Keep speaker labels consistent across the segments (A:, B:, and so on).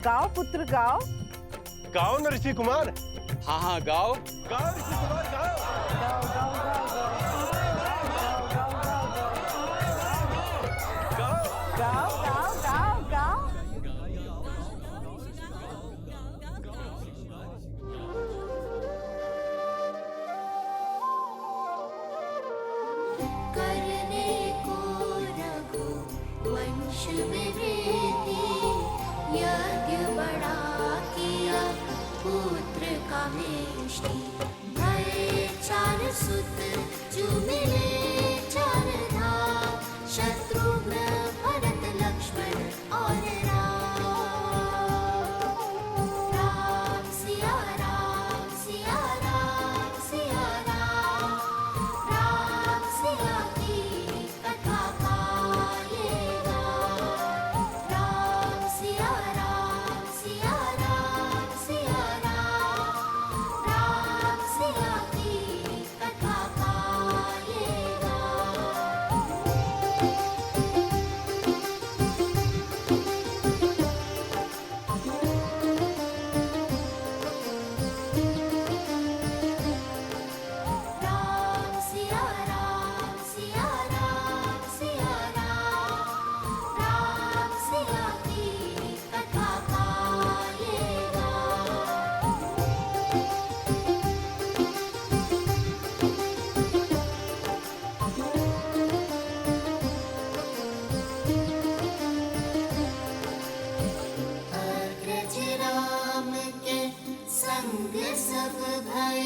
A: गाओ पुत्र गाओ।
B: गाओ न ऋषि कुमार।
C: हाँ हाँ गाओ।
B: गाओ ऋषि कुमार गाओ।
A: गाओ गाओ गाओ गाओ गाओ गाओ गाओ।
D: करने को रघु वंश में वृद्धि, यज्ञ बड़ा किया पुत्र का मेष्टि। भय चार सुत जो मिले चार धाम, शत्रुघ्न भरत लक्ष्मण और राम। राम सिया राम सिया राम सिया राम, राम सिया की कथा गाएगा। राम सिया राम सिया राम सिया राम, राम सिया की कथा गाएगा। राम सिया राम सिया राम सिया राम, राम सिया की कथा गाएगा। अग्रज राम के संग सब भय,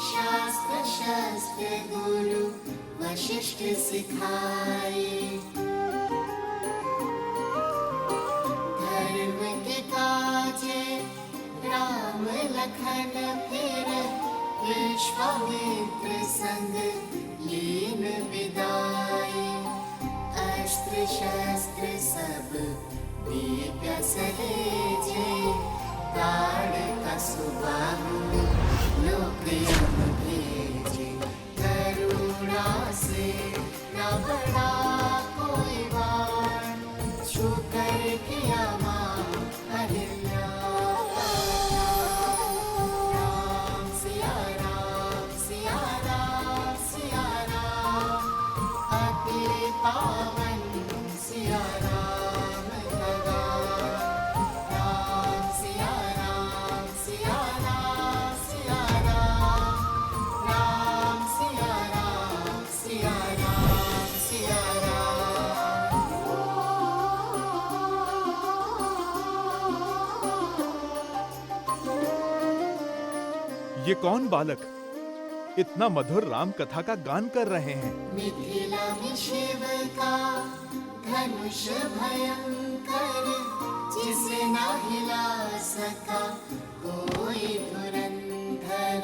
D: शास्त्र शस्त्र गुरु वशिष्ठ सिखाए। धर्म के काजे राम लखन फिर, विश्वामित्र संग लीन विदाए। अस्त्र शस्त्र सब दिव्य सहेजे, ताड़ का सुबाहु लोक यम भेजे। करुणा से न बड़ा कोई बाण, छू कर किया मां अहिल्या का प्राण। राम सिया राम सिया राम सिया राम, अति पावन सिया राम का गान। राम सिया राम सिया राम सिया राम, राम सिया राम सिया राम सिया
E: ये कौन बालक इतना मधुर राम कथा का गान कर रहे हैं?
D: मिथिला में शिव का धनुष भयंकर, जिसे ना हिला सका कोई धुरंधर।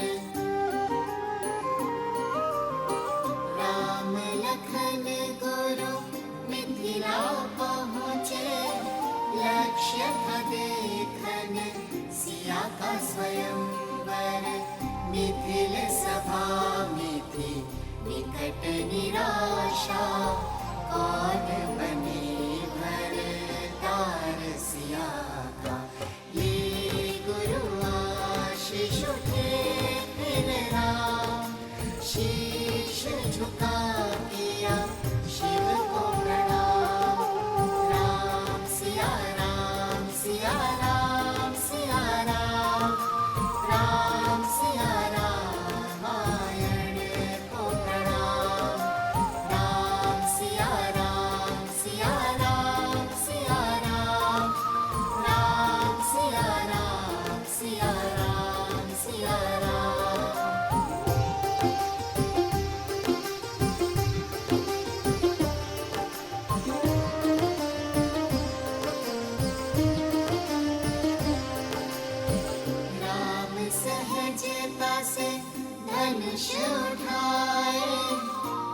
D: राम लखन गुरु मिथिला पहुँचे, लक्ष्य था देखन सिया का स्वयंवर। मिथिल सभा में थी निकट निराशा, कौन बने भरतार सिया का। ये गुरु आशीष उठे फिर राम, शीश झुका किया शिव को प्रणाम। राम सिया राम सिया राम सिया राम, राम सिया रामायण को प्रणाम। राम सिया राम सिया राम सिया राम, राम सिया राम सिया राम सिया राम। राम सहजता से धनुष उठाए,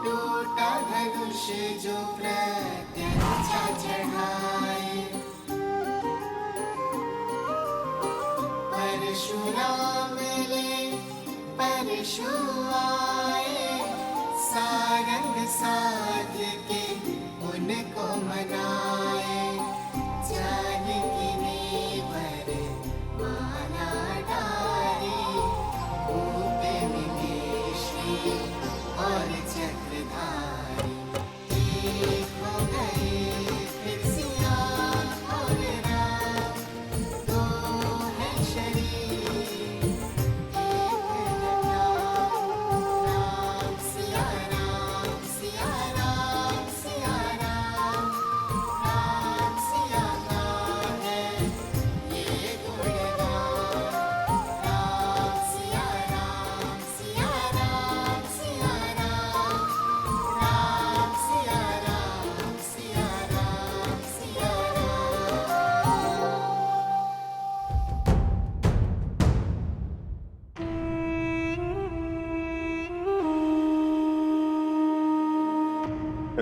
D: टूटा धनुष जो प्रत्यंचा चढ़ाए। परशुराम ले परशु आए, सारंग साध के उनको मनाए। जानकी ने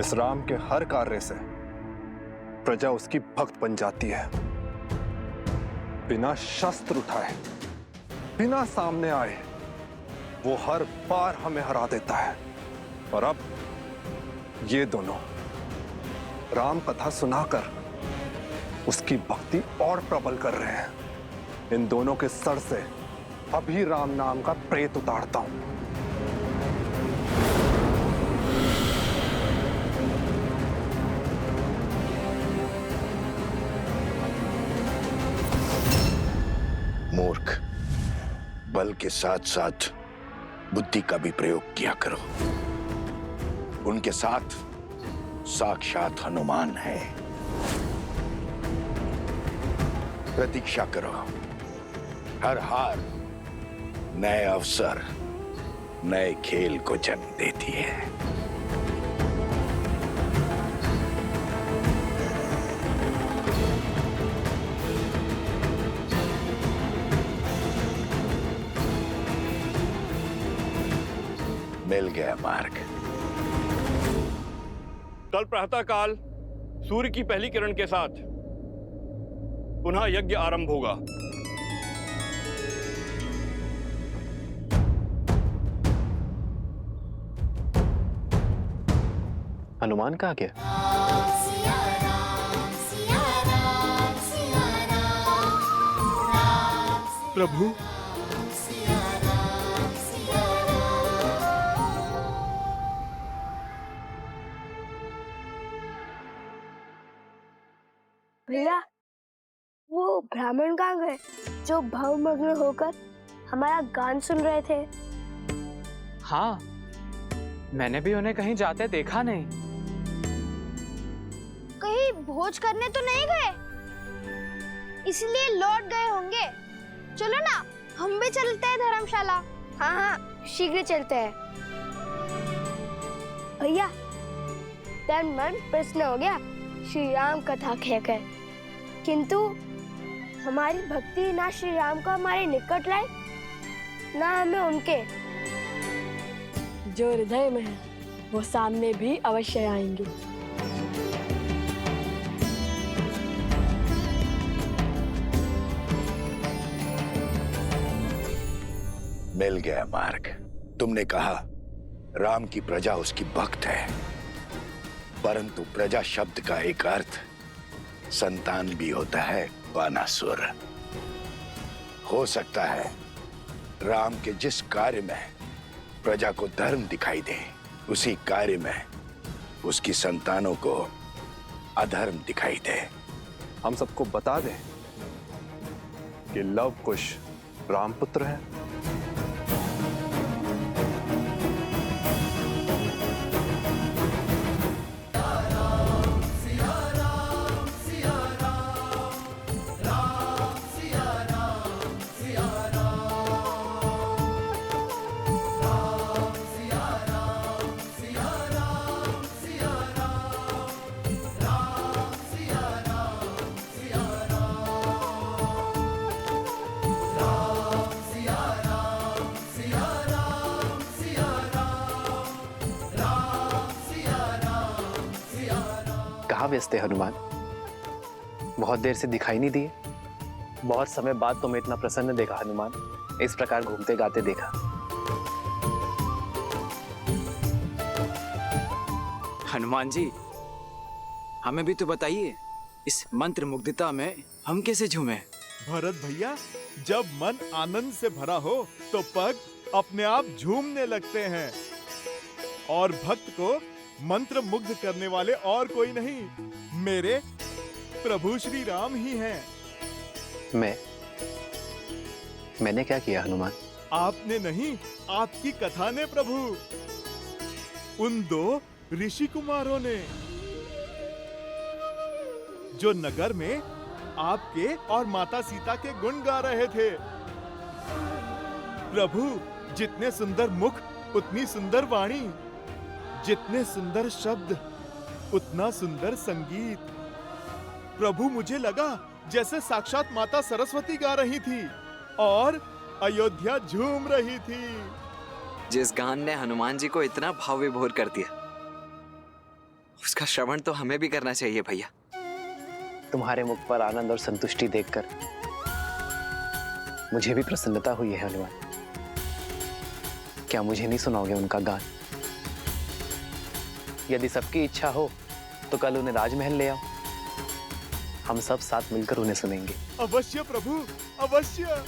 C: इस राम के हर कार्य से प्रजा उसकी भक्त बन जाती है। बिना शस्त्र उठाए, बिना सामने आए, वो हर बार हमें हरा देता है। और अब ये दोनों राम कथा सुनाकर उसकी भक्ति और प्रबल कर रहे हैं। इन दोनों के सर से अभी राम नाम का प्रेत उतारता हूं।
F: मूर्ख, बल के साथ साथ बुद्धि का भी प्रयोग किया करो। उनके साथ साक्षात हनुमान है। प्रतीक्षा करो। हर हार नए अवसर, नए खेल को जन्म देती है। मिल गया मार्ग।
G: कल प्रातःकाल सूर्य की पहली किरण के साथ पुनः यज्ञ आरंभ होगा।
H: हनुमान कहाँ गया?
D: सिया राम, सिया राम, सिया राम,
E: प्रभु,
D: सिया राम, सिया राम।
I: भैया, वो ब्राह्मण कहाँ गए जो भावमग्न होकर हमारा गान सुन रहे थे?
H: हाँ, मैंने भी उन्हें कहीं जाते देखा नहीं।
I: कहीं भोज करने तो नहीं गए, इसलिए लौट गए होंगे। चलो ना, हम भी चलते हैं धर्मशाला। हाँ हाँ, शीघ्र चलते हैं। भैया, तन मन प्रसन्न हो गया श्री राम कथा कहकर, किंतु हमारी भक्ति ना श्री राम को हमारे निकट लाए, ना हमें उनके।
J: जो हृदय में है वो सामने भी अवश्य आएंगे।
F: मिल गया मार्ग। तुमने कहा राम की प्रजा उसकी भक्त है, परंतु प्रजा शब्द का एक अर्थ संतान भी होता है, बानासुर। हो सकता है राम के जिस कार्य में प्रजा को धर्म दिखाई दे, उसी कार्य में उसकी संतानों को अधर्म दिखाई दे।
C: हम सबको बता दें कि लव कुश रामपुत्र है।
H: कहाँ व्यस्त है हनुमान? बहुत देर से दिखाई नहीं दिए। बहुत समय बाद तुम्हें इतना प्रसन्न देखा हनुमान, इस प्रकार घूमते गाते देखा।
K: हनुमान जी, हमें भी तो बताइए, इस मंत्र मुग्धता में हम कैसे झूमे?
E: भरत भैया, जब मन आनंद से भरा हो तो पग अपने आप झूमने लगते हैं, और भक्त को मंत्र मुग्ध करने वाले और कोई नहीं, मेरे प्रभु श्री राम ही हैं।
H: मैंने क्या किया हनुमान?
E: आपने नहीं, आपकी कथा ने प्रभु। उन दो ऋषि कुमारों ने, जो नगर में आपके और माता सीता के गुण गा रहे थे। प्रभु, जितने सुंदर मुख उतनी सुंदर वाणी, जितने सुंदर शब्द उतना सुंदर संगीत। प्रभु, मुझे लगा जैसे साक्षात माता सरस्वती गा रही थी और अयोध्या झूम रही थी।
K: जिस गान ने हनुमान जी को इतना भाव विभोर कर दिया, उसका श्रवण तो हमें भी करना चाहिए भैया।
H: तुम्हारे मुख पर आनंद और संतुष्टि देखकर मुझे भी प्रसन्नता हुई है हनुमान। क्या मुझे नहीं सुनाओगे उनका गान? यदि सबकी इच्छा हो तो कल उन्हें राजमहल ले आओ, हम सब साथ मिलकर उन्हें सुनेंगे।
E: अवश्य प्रभु, अवश्य।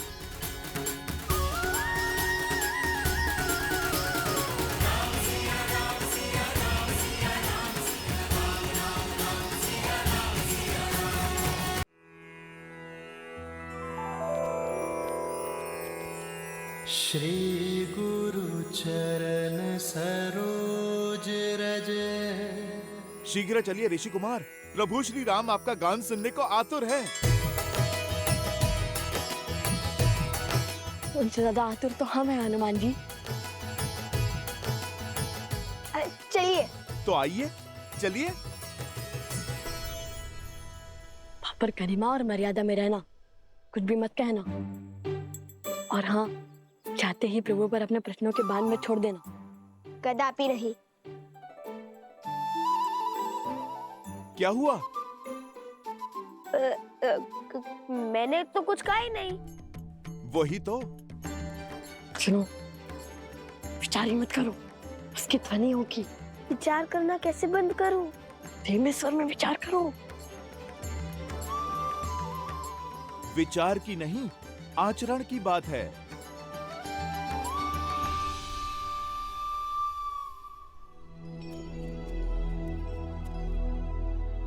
D: श्री गुरु चरण सरोज रज।
E: शीघ्र चलिए ऋषि कुमार, प्रभु श्री राम आपका गान सुनने को आतुर है।
J: उनसे ज्यादा आतुर तो हम हैं हनुमान जी।
I: चलिए।
E: तो आइए, चलिए।
J: पर गरिमा और मर्यादा में रहना, कुछ भी मत कहना। और हाँ, चाहते ही प्रभु पर अपने प्रश्नों के बाण में छोड़ देना।
I: कदापि नहीं।
E: क्या हुआ?
I: मैंने तो कुछ कहा ही नहीं।
E: वही तो।
J: सुनो, विचार ही मत करो, उसकी ध्वनि होगी।
I: विचार करना कैसे बंद करूं?
J: धीमे स्वर में विचार करो।
E: विचार की नहीं, आचरण की बात है।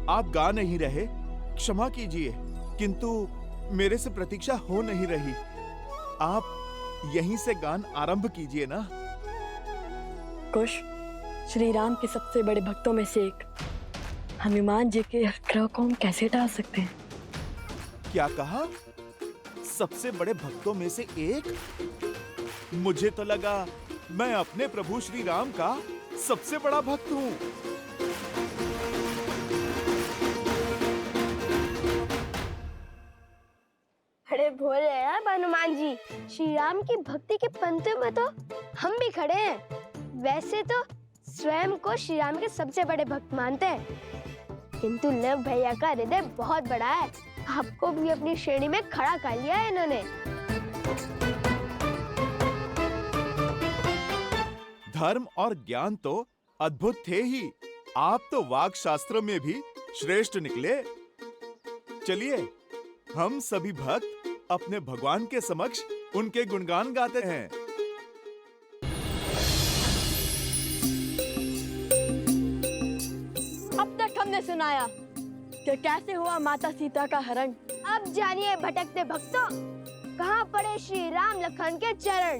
E: आप गा नहीं रहे, क्षमा कीजिए, किंतु मेरे से प्रतीक्षा हो नहीं रही। आप यहीं से गान आरंभ कीजिए ना।
J: कुश, श्री राम के सबसे बड़े भक्तों में से एक हनुमान जी के ग्रह को हम कैसे टाल सकते हैं?
E: क्या कहा? सबसे बड़े भक्तों में से एक? मुझे तो लगा मैं अपने प्रभु श्री राम का सबसे बड़ा भक्त हूँ।
I: अरे भोले हैं हनुमान जी, श्री राम की भक्ति के पंक्ति में तो हम भी खड़े हैं। वैसे तो स्वयं को श्री राम के सबसे बड़े भक्त मानते हैं, किंतु लव भैया का हृदय बहुत बड़ा है। आपको भी अपनी श्रेणी में खड़ा कर लिया है इन्होंने।
E: धर्म और ज्ञान तो अद्भुत थे ही, आप तो वाक शास्त्र में भी श्रेष्ठ निकले। चलिए, हम सभी भक्त अपने भगवान के समक्ष उनके गुणगान गाते हैं।
J: अब तक हमने सुनाया कि कैसे हुआ माता सीता का हरण।
I: अब जानिए भटकते भक्तों, कहाँ पड़े श्री राम लखन के चरण।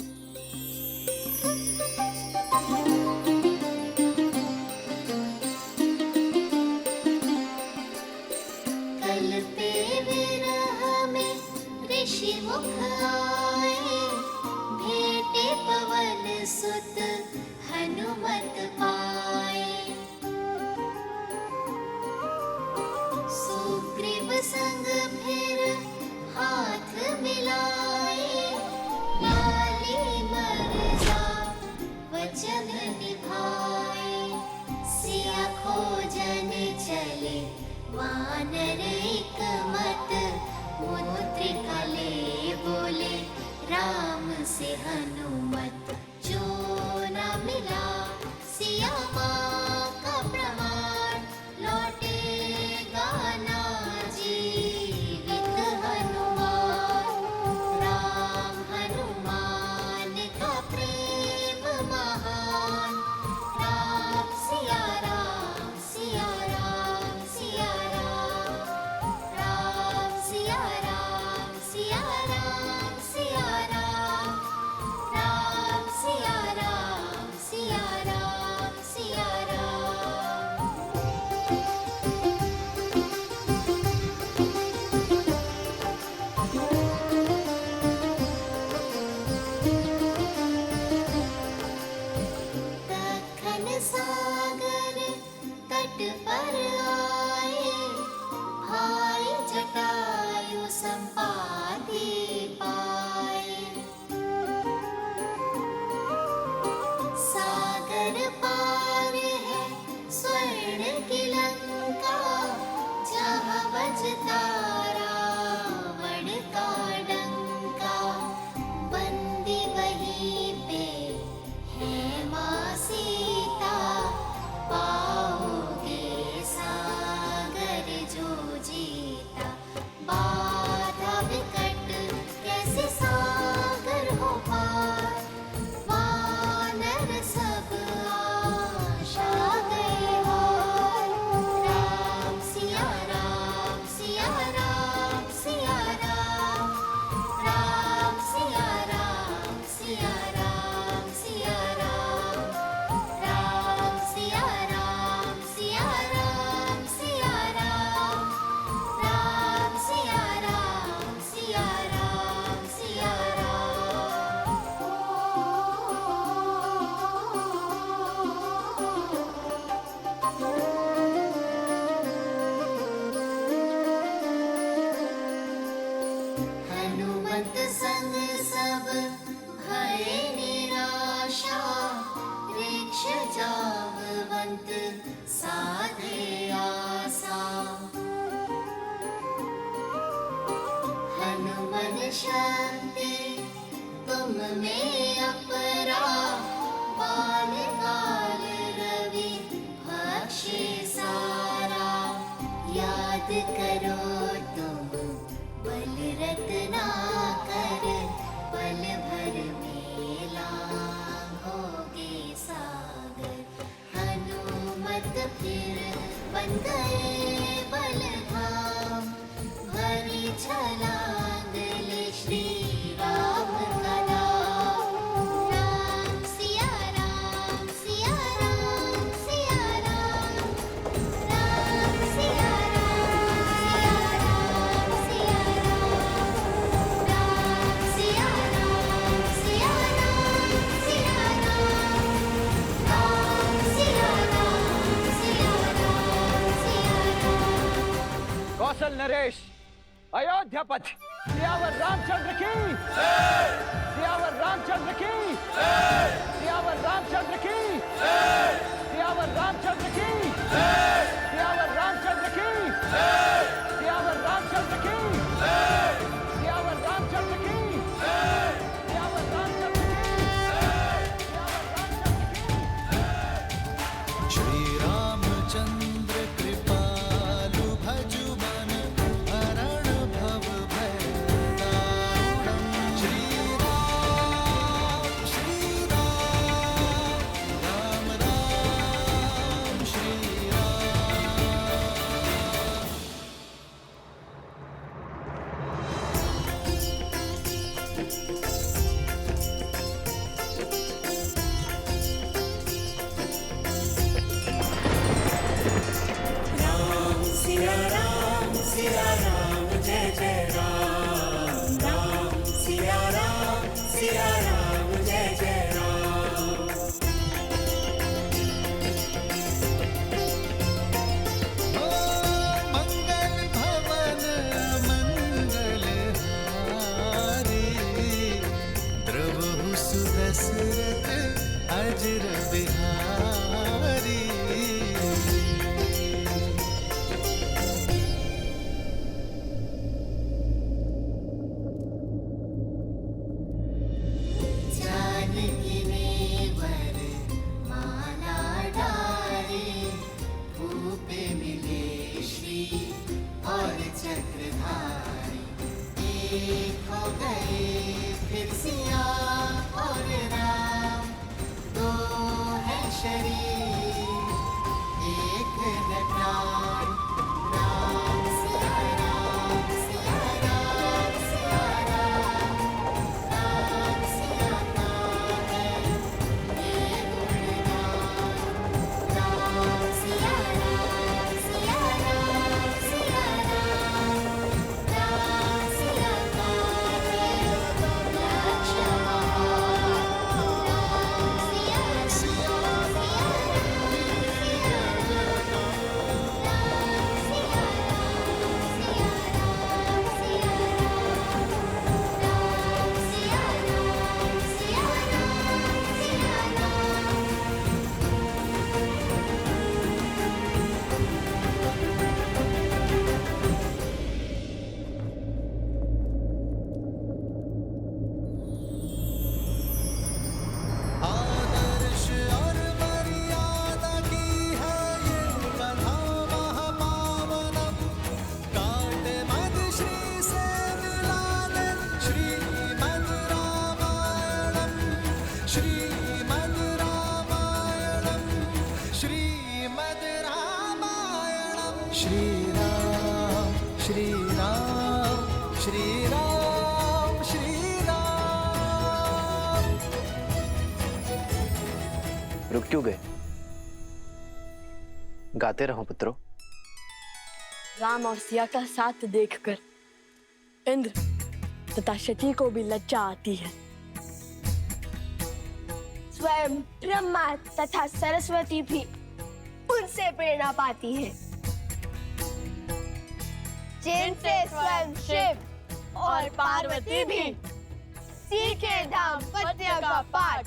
D: कल पे विरह में ऋषि मुख आए, भेटे पवन सुत हनुमत पाए। सुग्रीव संग फिर हाथ मिलाए, लाली मर्जा वचन निभाए। सिया खोजन चले वानर एक मत, मुद्रिका ले बोले राम से हनुमत। जो न मिला सिया माँ का प्रमाण, लौटेगा ना जीवित हनुमान। राम हनुमान का प्रेम महान, राम सिया राम सिया राम सिया राम। राम सिया राम सिया राम सिया राम। राम हनुमत संग सब भय निराशा, वृक्ष जागवंत साधे आसा। हनुमन शक्ति तुम में अपरा, बाल काल रवि भक्षे सारा। याद करो तुम बल रत्ना कर, पल भर में लांघोगे सागर। हनुमत फिर बन गए बलधाम, भरी छलांग ले श्री राम का नाम। राम सिया राम, सिया राम, सिया राम। राम सिया राम, सिया राम, सिया राम। राम सिया राम, सिया राम, सिया राम। राम सिया राम, सिया राम, सिया राम।
L: कौशल नरेश, अयोध्यापति, सियावर रामचंद्र की, सियावर रामचंद्र की, सियावर रामचंद्र की, सियावर रामचंद्र की, सियावर रामचंद्र की, सियावर रामचंद्र की, सियावर रामचंद्र की, सियावर रामचंद्र की।
M: श्री रामचंद्र कृपालु भजु मन, हरण भव भय दारुणम्। श्री राम, राम राम, श्री राम।
N: राम सिया राम, सिया राम जय जय राम। राम सिया राम, सिया राम जय जय राम।
M: मंगल भवन मंगल हारी, द्रवहु सुदशरथ अजर बिहारी।
D: जानकी नेवर माला डारी, भूप मिले श्री और चक्रधारी। एक हो गए फिर सिया और राम, दो है शरीर एक है प्राण। राम सिया राम, सिया राम, सिया राम। राम सिया का है ये गुणगान। राम सिया राम, सिया राम, सिया राम। राम सिया का है लक्ष्य महान। राम सिया राम, सिया राम, सिया
M: श्री राम, श्री राम, श्री राम, श्री राम।
H: रुक क्यों गए? गाते रहो पुत्रों।
J: राम और सिया का साथ देखकर इंद्र तथा शची को भी लज्जा आती है।
I: स्वयं ब्रह्मा तथा सरस्वती भी उनसे प्रेरणा पाती है, जिनसे स्वयं शिव और पार्वती भी सीखे दाम्पत्य का पाठ।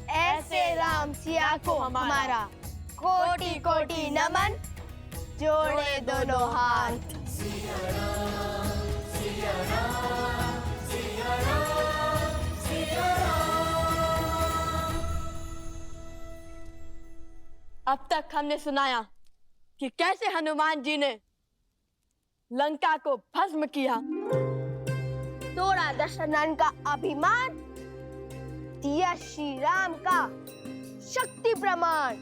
I: ऐसे राम सिया को हमारा कोटि कोटि नमन, जोड़े दोनों हाथ।
N: सिया राम, सिया राम, सिया राम, सिया राम।
J: अब तक हमने सुनाया कि कैसे हनुमान जी ने लंका को भस्म किया,
I: तोड़ा दशरथन का अभिमान, दिया श्री राम का शक्ति प्रमाण।